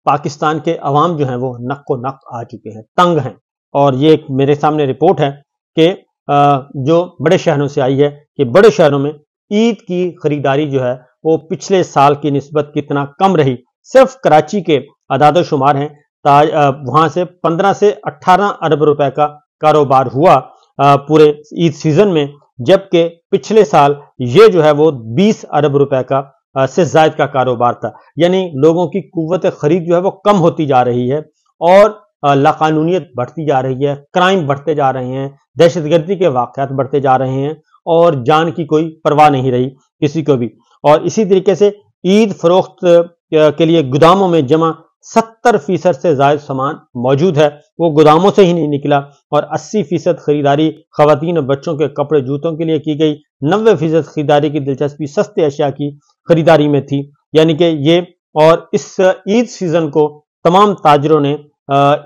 پاکستان کے عوام جو ہیں وہ نق و نق آ چکے ہیں، تنگ ہیں. اور یہ ایک میرے سامنے رپورٹ ہے کہ جو بڑے شہروں سے آئی ہے کہ بڑے شہروں میں عید کی خریداری جو ہے وہ پچھلے سال کی نسبت کتنا کم رہی. صرف کراچی کے اعداد و شمار ہیں، وہاں سے 15 سے 18 ارب روپے کا کاروبار ہوا پورے عید سیزن میں، جبکہ پچھلے سال یہ جو ہے وہ 20 ارب روپے کا سے زائد کا کاروبار تھا. یعنی لوگوں کی قوت خرید جو ہے وہ کم ہوتی جا رہی ہے اور لاقانونیت بڑھتی جا رہی ہے، کرائم بڑھتے جا رہے ہیں، دہشت گردی کے واقعات بڑھتے جا رہے ہیں اور جان کی کوئی پرواہ نہیں رہی کسی کو بھی. اور اسی طریقے سے عید فروخت کے لیے گوداموں میں جمع 70% سے زائد سامان موجود ہے، وہ گوداموں سے ہی نہیں نکلا. اور 80% خریداری خواتین اور بچوں کے کپڑے جوتوں کے لیے کی گئی. 90% خریداری کی دلچسپی سستے اشیاء کی خریداری میں تھی. یعنی کہ یہ اور اس عید سیزن کو تمام تاجروں نے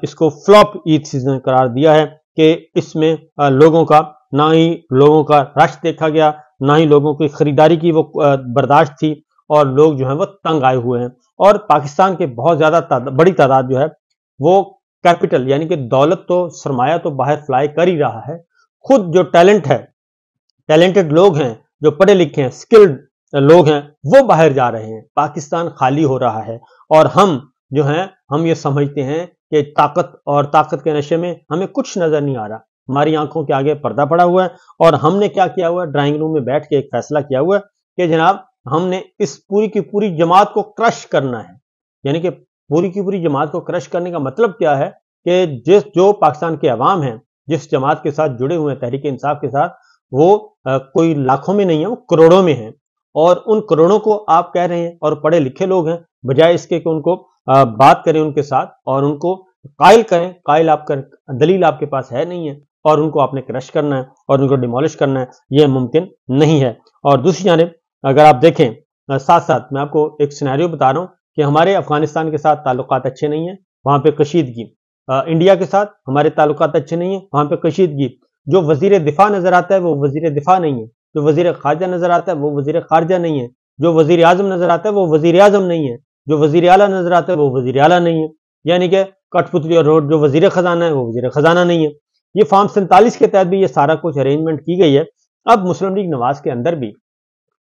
اس کو فلاپ عید سیزن قرار دیا ہے کہ اس میں لوگوں کا نہ ہی لوگوں کا رش دیکھا گیا، نہ ہی لوگوں کی خریداری کی وہ برداشت تھی، اور لوگ جو ہیں وہ تنگ آئے ہوئے ہیں. اور پاکستان کے بہت زیادہ بڑی تعداد جو ہے وہ کیپٹل یعنی کہ دولت تو سرمایہ تو باہر فلائی کر ہی رہا ہے، خود جو ٹیلنٹ ہے، ٹیلنٹڈ لوگ ہیں، جو پڑھے لکھے ہیں، سکلڈ لوگ ہیں، وہ باہر جا رہے ہیں. پاکستان خالی ہو رہا ہے اور ہم جو ہیں ہم یہ سمجھتے ہیں کہ طاقت کے نشے میں ہمیں کچھ نظر نہیں آ رہا، ہماری آنکھوں کے آگے پردہ پڑا ہوا ہے. اور ہم نے کیا کیا ہوا ہے، ڈرائنگ روم میں بیٹھ کے ایک فیصلہ کیا ہوا ہے کہ جناب ہم نے اس پوری کی پوری جماعت کو کرش کرنا ہے. یعنی کہ پوری کی پوری جماعت کو کرش کرنے کا مطلب کیا ہے کہ جو پاکستان کے عوام ہیں، جس جماعت کے ساتھ جڑے ہوئے ہیں، تحریک انصاف کے ساتھ، وہ کوئی لاکھوں میں نہیں ہے، وہ کروڑوں میں ہیں. اور ان کروڑوں کو آپ کہہ رہے ہیں، اور پڑھے لکھے لوگ ہیں، بجائے اس کے کہ ان کو بات کریں ان کے ساتھ اور ان کو قائل کریں، قائل آپ کا دلیل آپ کے پاس ہے نہیں ہے، اور ان کو آپ نے کرش کرنا ہے اور ان کو ڈیمولش کرنا ہے، یہ ممکن نہیں ہے. اور دوسری جانب اگر آپ دیکھیں ساتھ ساتھ میں آپ کو ایک سینیریو بتا رہا ہوں کہ ہمارے افغانستان کے ساتھ تعلقات اچھے نہیں ہیں، وہاں پہ کشیدگی. انڈیا کے ساتھ ہمارے تعلقات اچھے نہیں ہیں، وہاں پہ کشیدگی. جو وزیر دفاع نظر آتا ہے وہ وزیر دفاع نہیں ہے، جو وزیر خارجہ نظر آتا ہے وہ وزیر خارجہ نہیں ہے، جو وزیر اعظم نظر آتا ہے وہ وزیر اعظم نہیں ہے، جو وزیر اعلیٰ نظر آتا ہے وہ وزیر اعلیٰ نہیں ہے. یعنی کہ کٹ پتلی اور روڈ جو وزیر خزانہ ہے وہ وزیر خزانہ نہیں ہے. یہ فارم 47 کے تحت بھی یہ سارا کچھ ارینجمنٹ کی گئی ہے. اب مسلم لیگ نواز کے اندر بھی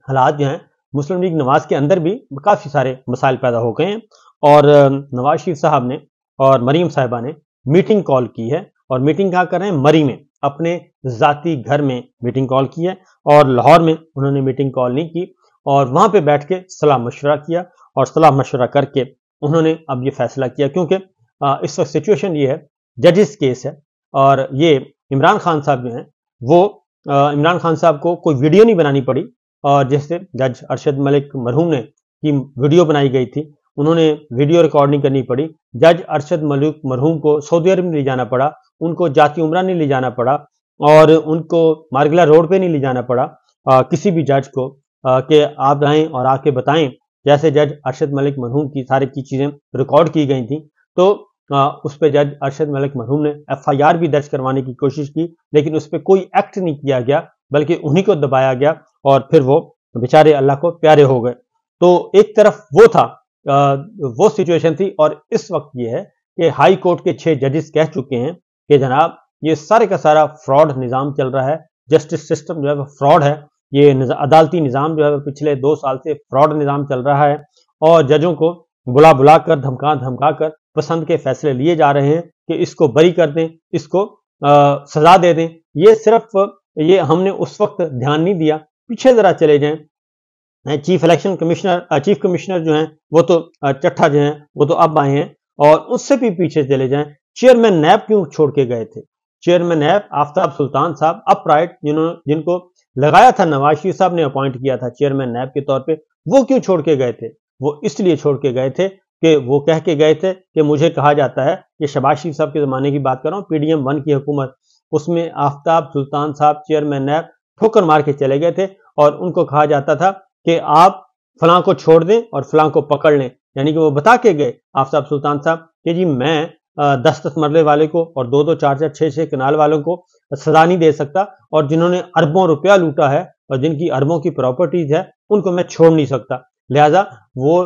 حالات جو ہیں، مسلم لیگ نواز کے اندر بھی کافی سارے مسائل پیدا ہو گئے ہیں، اور نواز شریف صاحب نے اور مریم صاحبہ نے میٹنگ کال کی ہے. اور میٹنگ کہاں کر رہے ہیں؟ مری میں، اپنے ذاتی گھر میں میٹنگ کال کی ہے. اور لاہور میں انہوں نے میٹنگ کال نہیں کی، اور وہاں پہ بیٹھ کے صلاح مشورہ کیا، اور صلاح مشورہ کر کے انہوں نے اب یہ فیصلہ کیا. کیونکہ اس وقت سچویشن یہ ہے، ججز کیس ہے، اور یہ عمران خان صاحب جو ہیں وہ عمران خان صاحب کو کوئی ویڈیو نہیں بنانی پڑی، اور جیسے جج ارشد ملک مرحوم نے کی ویڈیو بنائی گئی تھی، انہوں نے ویڈیو ریکارڈ نہیں کرنی پڑی. جج ارشد ملک مرحوم کو سعودی عرب نہیں لے جانا پڑا، ان کو جاتی عمرہ نہیں لے جانا پڑا، اور ان کو مارگلا روڈ پہ نہیں لے جانا پڑا کسی بھی جج کو کہ آپ آئیں اور آ کے بتائیں. جیسے جج ارشد ملک مرحوم کی سارے کی چیزیں ریکارڈ کی گئی تھیں، تو اس پہ جج ارشد ملک مرحوم نے FIR بھی درج کروانے کی کوشش کی، لیکن اس پہ کوئی ایکٹ نہیں کیا گیا، بلکہ انہی کو دبایا گیا، اور پھر وہ بیچارے اللہ کو پیارے ہو گئے. تو ایک طرف وہ تھا، وہ سچویشن تھی. اور اس وقت یہ ہے کہ ہائی کورٹ کے 6 ججز کہہ چکے ہیں کہ جناب یہ سارے کا سارا فراڈ نظام چل رہا ہے، جسٹس سسٹم جو ہے وہ فراڈ ہے، یہ عدالتی نظام جو ہے پچھلے 2 سال سے فراڈ نظام چل رہا ہے، اور ججوں کو بلا کر دھمکا کر پسند کے فیصلے لیے جا رہے ہیں کہ اس کو بری کر دیں، اس کو سزا دے دیں. یہ صرف یہ ہم نے اس وقت دھیان نہیں دیا. پیچھے ذرا چلے جائیں، چیف کمشنر جو ہیں وہ تو چٹھا جو ہیں وہ تو اب آئے ہیں، اور اس سے بھی پیچھے چلے جائیں، چیئرمین نیب کیوں چھوڑ کے گئے تھے؟ چیئرمین نیب آفتاب سلطان صاحب اپ رائٹ جن کو لگایا تھا نواز شریف صاحب نے اپوائنٹ کیا تھا چیئرمین نیب کے طور پہ، وہ کیوں چھوڑ کے گئے تھے؟ وہ اس لیے چھوڑ کے گئے تھے کہ وہ کہہ کے گئے تھے کہ مجھے کہا جاتا ہے، یہ شہباز شریف صاحب کے زمانے کی بات کر رہا ہوں، PDM 1 کی حکومت، اس میں آفتاب سلطان صاحب چیئرمین نیب ٹھوکر مار کے چلے گئے تھے، اور ان کو کہا جاتا تھا کہ آپ فلاں کو چھوڑ دیں اور فلاں کو پکڑ لیں. یعنی کہ وہ بتا کے گئے آفتاب سلطان صاحب کہ جی میں 10 مرلے والے کو اور 2 4 6 کنال والوں کو سزا نہیں دے سکتا، اور جنہوں نے اربوں روپیہ لوٹا ہے اور جن کی اربوں کی پراپرٹیز ہے ان کو میں چھوڑ نہیں سکتا. لہذا وہ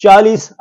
40